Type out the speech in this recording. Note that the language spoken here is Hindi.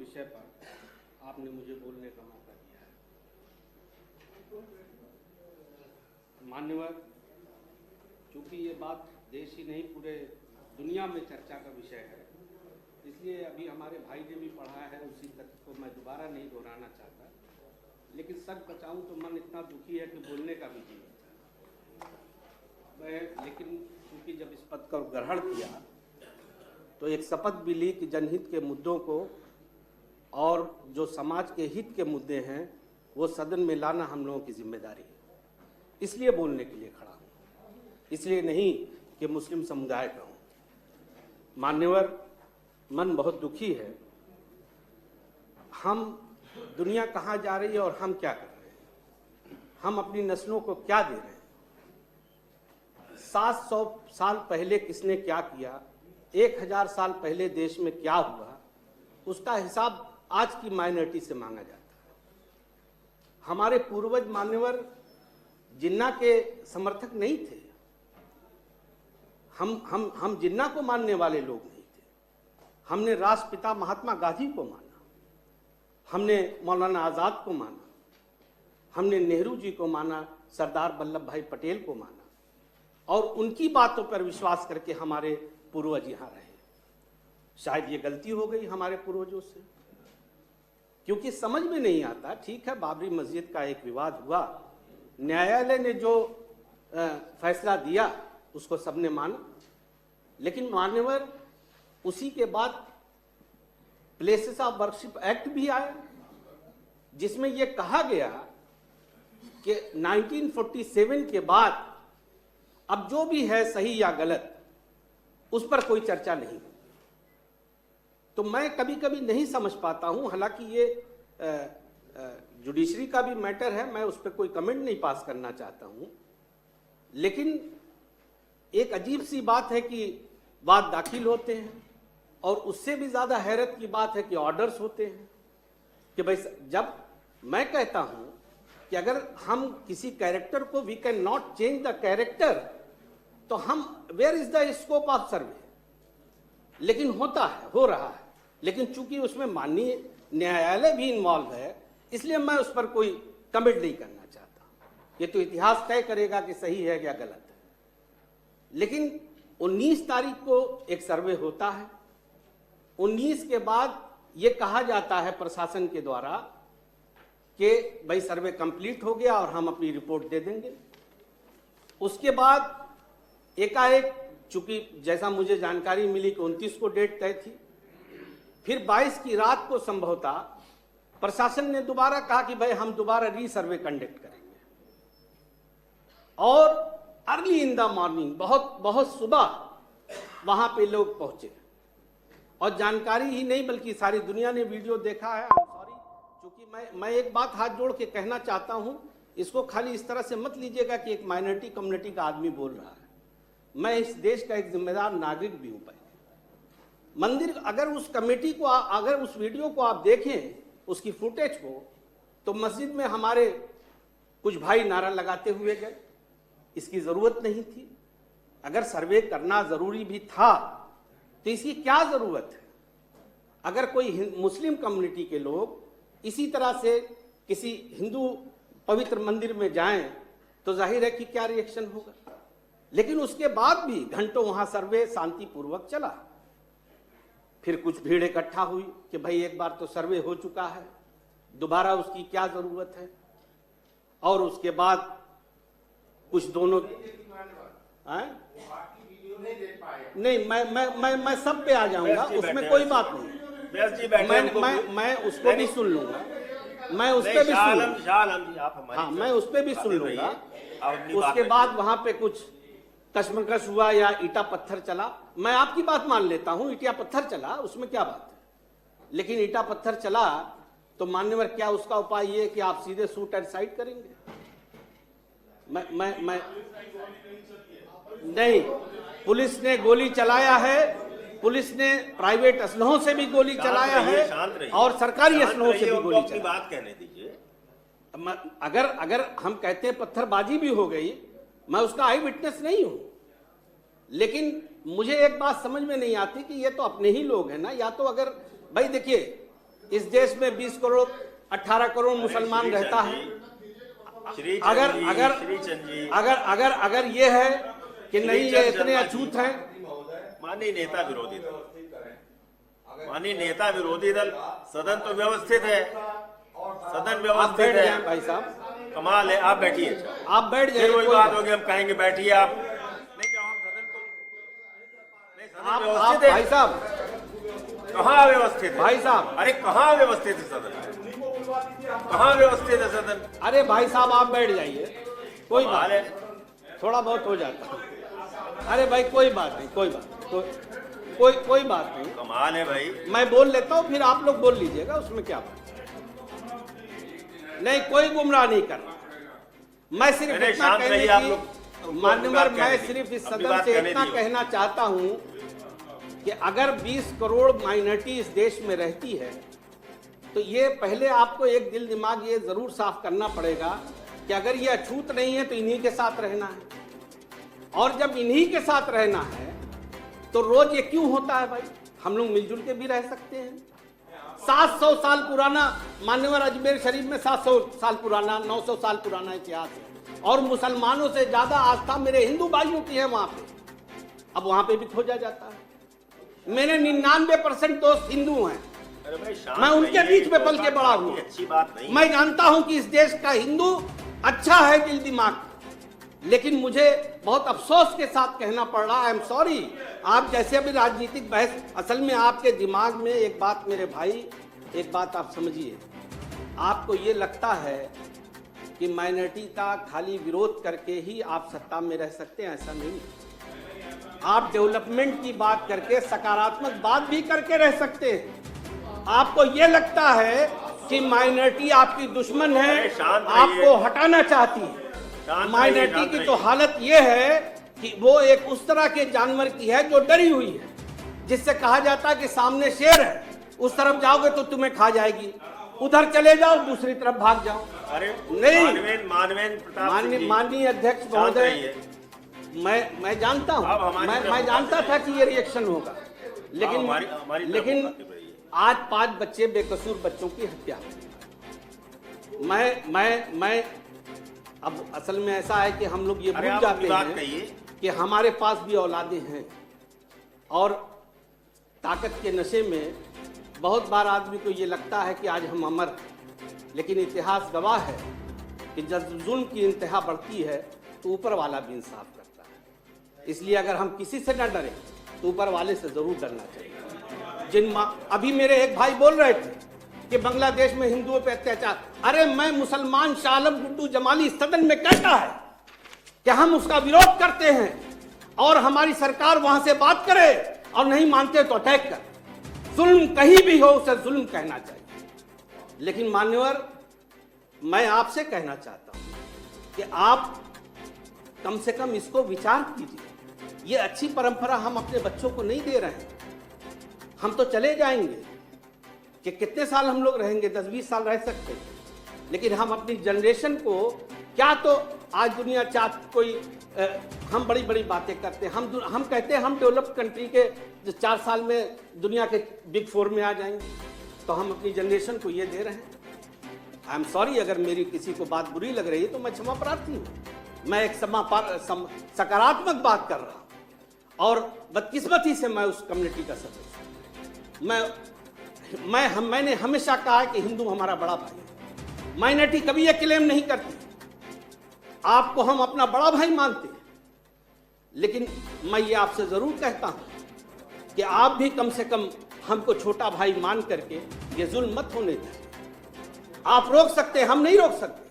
विषय पर आपने मुझे बोलने का मौका दिया है। मान्यवर, चूंकि ये बात देश ही नहीं पूरे दुनिया में चर्चा का विषय है, इसलिए अभी हमारे भाई ने भी पढ़ा है, उसी तथ्य को मैं दोबारा नहीं दोहराना चाहता, लेकिन सच बचाऊं तो मन इतना दुखी है कि बोलने का भी जी नहीं चाहता। लेकिन क्योंकि जब इस पद का ग्रहण किया तो एक शपथ भी ली कि जनहित के मुद्दों को और जो समाज के हित के मुद्दे हैं वो सदन में लाना हम लोगों की जिम्मेदारी है। इसलिए बोलने के लिए खड़ा हूँ, इसलिए नहीं कि मुस्लिम समुदाय का हूँ। मान्यवर, मन बहुत दुखी है। हम दुनिया कहाँ जा रही है और हम क्या कर रहे हैं, हम अपनी नस्लों को क्या दे रहे हैं। 700 साल पहले किसने क्या किया, 1000 साल पहले देश में क्या हुआ, उसका हिसाब आज की माइनॉरिटी से मांगा जाता है। हमारे पूर्वज मान्यवर जिन्ना के समर्थक नहीं थे, हम जिन्ना को मानने वाले लोग नहीं थे। हमने राष्ट्रपिता महात्मा गांधी को माना, हमने मौलाना आज़ाद को माना, हमने नेहरू जी को माना, सरदार वल्लभ भाई पटेल को माना, और उनकी बातों पर विश्वास करके हमारे पूर्वज यहाँ रहे। शायद ये गलती हो गई हमारे पूर्वजों से, क्योंकि समझ में नहीं आता। ठीक है, बाबरी मस्जिद का एक विवाद हुआ, न्यायालय ने जो फैसला दिया उसको सबने माना, लेकिन मान्यवर उसी के बाद प्लेसेस ऑफ वर्शिप एक्ट भी आया, जिसमें यह कहा गया कि 1947 के बाद अब जो भी है सही या गलत उस पर कोई चर्चा नहीं। तो मैं कभी कभी नहीं समझ पाता हूं, हालांकि ये जुडिशरी का भी मैटर है, मैं उस पर कोई कमेंट नहीं पास करना चाहता हूं, लेकिन एक अजीब सी बात है कि वाद दाखिल होते हैं, और उससे भी ज्यादा हैरत की बात है कि ऑर्डर्स होते हैं कि भाई, जब मैं कहता हूं कि अगर हम किसी कैरेक्टर को we can not change the character, तो हम where is the scope of survey, लेकिन होता है, हो रहा है, लेकिन चूंकि उसमें माननीय न्यायालय भी इन्वॉल्व है, इसलिए मैं उस पर कोई कमेंट नहीं करना चाहता। ये तो इतिहास तय करेगा कि सही है या गलत है। लेकिन 19 तारीख को एक सर्वे होता है, 19 के बाद ये कहा जाता है प्रशासन के द्वारा कि भाई सर्वे कंप्लीट हो गया और हम अपनी रिपोर्ट दे देंगे। उसके बाद एकाएक, चूंकि जैसा मुझे जानकारी मिली कि 29 को डेट तय थी, फिर 22 की रात को संभवतः प्रशासन ने दोबारा कहा कि भाई हम दोबारा रीसर्वे कंडक्ट करेंगे, और अर्ली इन द मॉर्निंग, बहुत सुबह वहां पे लोग पहुंचे, और जानकारी ही नहीं बल्कि सारी दुनिया ने वीडियो देखा है। सॉरी, चूंकि मैं एक बात हाथ जोड़ के कहना चाहता हूं, इसको खाली इस तरह से मत लीजिएगा कि एक माइनॉरिटी कम्युनिटी का आदमी बोल रहा है। मैं इस देश का एक जिम्मेदार नागरिक भी हूं। पहले मंदिर, अगर उस कमेटी को, अगर उस वीडियो को आप देखें, उसकी फुटेज को, तो मस्जिद में हमारे कुछ भाई नारा लगाते हुए गए। इसकी जरूरत नहीं थी। अगर सर्वे करना जरूरी भी था तो इसकी क्या जरूरत है। अगर कोई मुस्लिम कम्युनिटी के लोग इसी तरह से किसी हिंदू पवित्र मंदिर में जाएं तो जाहिर है कि क्या रिएक्शन होगा। लेकिन उसके बाद भी घंटों वहां सर्वे शांतिपूर्वक चला। फिर कुछ भीड़ इकट्ठा हुई कि भाई एक बार तो सर्वे हो चुका है, दोबारा उसकी क्या जरूरत है। और उसके बाद कुछ दोनों नहीं, मैं सब पे आ जाऊंगा, उसमें कोई बात नहीं। मैं उस पर भी सुन लूंगा, मैं उस पर भी सुन लूंगा, हाँ मैं उस पर भी सुन लूंगा। उसके बाद वहां पे कुछ कश्मकश हुआ या ईटा पत्थर चला, मैं आपकी बात मान लेता हूं, ईटा पत्थर चला, उसमें क्या बात है। लेकिन ईटा पत्थर चला तो मान्यवर क्या उसका उपाय ये कि आप सीधे शूट एंड साइड करेंगे? मैं नहीं, पुलिस ने गोली चलाया है, पुलिस ने प्राइवेट असलहों से भी गोली चलाया है और सरकारी असलहों से भी गोली चलाई। बात कहने दीजिए। अगर हम कहते हैं पत्थरबाजी भी हो गई, मैं उसका आई विटनेस नहीं हूं, लेकिन मुझे एक बात समझ में नहीं आती कि ये तो अपने ही लोग हैं ना। या तो अगर भाई देखिए, इस देश में 20 करोड़ 18 करोड़ मुसलमान रहता है। अगर ये है कि नहीं ये इतने अछूत हैं। माननीय नेता विरोधी दल सदन तो व्यवस्थित है, सदन व्यवस्थित है भाई साहब, कमाल है। आप बैठिए, आप बैठ जाइए, कोई बात होगी हम कहेंगे बैठिए आप। नहीं जाओ हम सदन को, नहीं सदन व्यवस्थित है भाई साहब, कहाँ व्यवस्थित है भाई साहब, अरे कहाँ व्यवस्थित है सदन, कहाँ व्यवस्थित है सदन। अरे भाई साहब आप बैठ जाइए, कोई बात है, थोड़ा बहुत हो जाता है। अरे भाई कोई बात नहीं, कोई बात नहीं, कमाल है भाई। मैं बोल लेता हूँ फिर आप लोग बोल लीजिएगा, उसमें क्या बात। नहीं कोई गुमराह नहीं कर रहा, मैं सिर्फ इतना कहने की मान्यवर, मैं सिर्फ इस सदन से इतना कहना चाहता हूँ कि अगर 20 करोड़ माइनॉरिटी इस देश में रहती है तो ये पहले आपको एक दिल दिमाग ये जरूर साफ करना पड़ेगा कि अगर ये अछूत नहीं है तो इन्हीं के साथ रहना है, और जब इन्हीं के साथ रहना है तो रोज ये क्यों होता है भाई। हम लोग मिलजुल के भी रह सकते हैं। 700 साल पुराना मान्यवर अजमेर शरीफ में 700 साल पुराना 900 साल पुराना इतिहास है, और मुसलमानों से ज्यादा आस्था मेरे हिंदू भाइयों की है वहां पे। अब वहां पे भी खोजा जाता है। मेरे 99% दोस्त हिंदू हैं, मैं उनके बीच में पल के बड़ा हूं। अच्छी बात नहीं, मैं जानता हूं कि इस देश का हिंदू अच्छा है दिल दिमाग, लेकिन मुझे बहुत अफसोस के साथ कहना पड़ रहा है, आई एम सॉरी। आप जैसे अभी राजनीतिक बहस, असल में आपके दिमाग में एक बात मेरे भाई, एक बात आप समझिए, आपको ये लगता है कि माइनॉरिटी का खाली विरोध करके ही आप सत्ता में रह सकते हैं, ऐसा नहीं। आप डेवलपमेंट की बात करके सकारात्मक बात भी करके रह सकते हैं। आपको ये लगता है कि माइनॉरिटी आपकी दुश्मन है, आपको हटाना चाहती है। माइनॉरिटी की तो हालत ये है कि वो एक उस तरह के जानवर की है जो डरी हुई है, जिससे कहा जाता है कि सामने शेर है, उस तरफ जाओगे तो तुम्हें खा जाएगी, उधर चले जाओ दूसरी तरफ भाग जाओ। अरे नहीं, माननीय अध्यक्ष महोदय, मैं जानता हूँ, मैं जानता था कि ये रिएक्शन होगा, लेकिन आज 5 बच्चे बेकसूर बच्चों की हत्या हुई। मैं अब असल में ऐसा है कि हम लोग ये भूल जाते हैं कि हमारे पास भी औलादें हैं, और ताकत के नशे में बहुत बार आदमी को ये लगता है कि आज हम अमर, लेकिन इतिहास गवाह है कि जब जुल्म की इंतहा बढ़ती है तो ऊपर वाला भी इंसाफ करता है। इसलिए अगर हम किसी से न डरें तो ऊपर वाले से जरूर डरना चाहिए। अभी मेरे एक भाई बोल रहे थे कि बांग्लादेश में हिंदुओं पे अत्याचार, अरे मैं मुसलमान शाह आलम गुड्डू जमाली सदन में कहता है कि हम उसका विरोध करते हैं, और हमारी सरकार वहां से बात करे, और नहीं मानते तो अटैक कर। जुल्म कहीं भी हो उसे जुल्म कहना चाहिए। लेकिन मान्यवर, मैं आपसे कहना चाहता हूं कि आप कम से कम इसको विचार कीजिए। ये अच्छी परंपरा हम अपने बच्चों को नहीं दे रहे हैं। हम तो चले जाएंगे कि कितने साल हम लोग रहेंगे, 10-20 साल रह सकते हैं, लेकिन हम अपनी जनरेशन को क्या, तो आज दुनिया कोई हम बड़ी बड़ी बातें करते हैं, हम कहते हैं हम डेवलप्ड कंट्री के 4 साल में दुनिया के बिग 4 में आ जाएंगे, तो हम अपनी जनरेशन को ये दे रहे हैं। आई एम सॉरी, अगर मेरी किसी को बात बुरी लग रही है तो मैं क्षमा प्रार्थी हूँ। मैं एक सकारात्मक बात कर रहा हूँ, और बदकिस्मती से मैं उस कम्युनिटी का सदस्य हूँ। मैंने हमेशा कहा है कि हिंदू हमारा बड़ा भाई है। माइनॉरिटी कभी यह क्लेम नहीं करती, आपको हम अपना बड़ा भाई मानते हैं, लेकिन मैं ये आपसे जरूर कहता हूं कि आप भी कम से कम हमको छोटा भाई मान करके ये जुल्म मत होने दें। आप रोक सकते हैं, हम नहीं रोक सकते।